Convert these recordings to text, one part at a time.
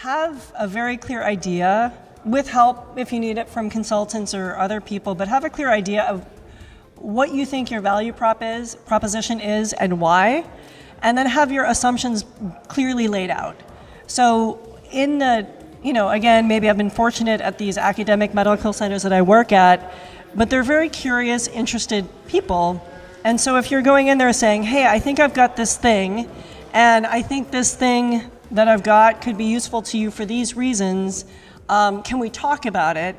have a very clear idea, with help if you need it from consultants or other people, but have a clear idea of what you think your value proposition is and why, and then have your assumptions clearly laid out. So in the, again, maybe I've been fortunate at these academic medical centers that I work at, but they're very curious, interested people. And so if you're going in there saying, hey, I think I've got this thing, and I think this thing that I've got could be useful to you for these reasons, can we talk about it?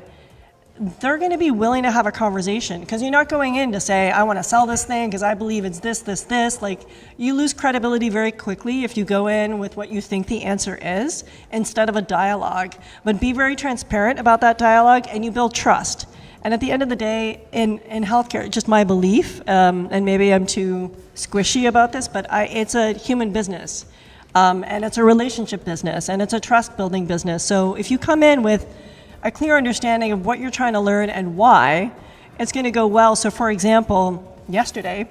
They're going to be willing to have a conversation, because you're not going in to say, I want to sell this thing because I believe it's this. Like, you lose credibility very quickly if you go in with what you think the answer is instead of a dialogue. But be very transparent about that dialogue, and you build trust. And at the end of the day, in healthcare, just my belief, and maybe I'm too squishy about this, but it's a human business, and it's a relationship business, and it's a trust building business. So if you come in with a clear understanding of what you're trying to learn and why, it's going to go well. So for example, yesterday,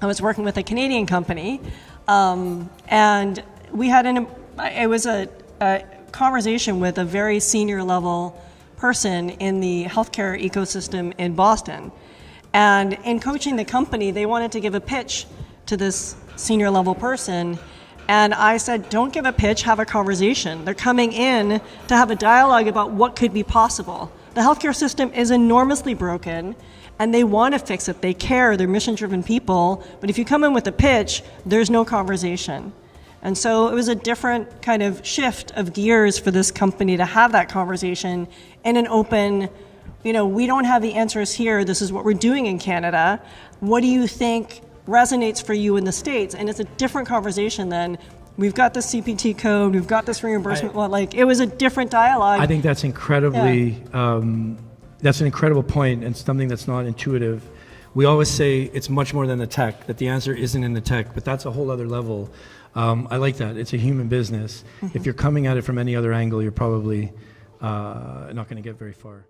I was working with a Canadian company, and we had it was a conversation with a very senior level person in the healthcare ecosystem in Boston. And in coaching the company, they wanted to give a pitch to this senior level person. And I said, don't give a pitch, have a conversation. They're coming in to have a dialogue about what could be possible. The healthcare system is enormously broken, and they want to fix it. They care, they're mission-driven people. But if you come in with a pitch, there's no conversation. And so it was a different kind of shift of gears for this company to have that conversation in an open, we don't have the answers here. This is what we're doing in Canada. What do you think resonates for you in the States? And it's a different conversation than, we've got this CPT code, we've got this reimbursement. It was a different dialogue. I think that's incredibly, that's an incredible point, and something that's not intuitive. We always say it's much more than the tech, that the answer isn't in the tech, but that's a whole other level. I like that. It's a human business. Mm-hmm. If you're coming at it from any other angle, you're probably not going to get very far.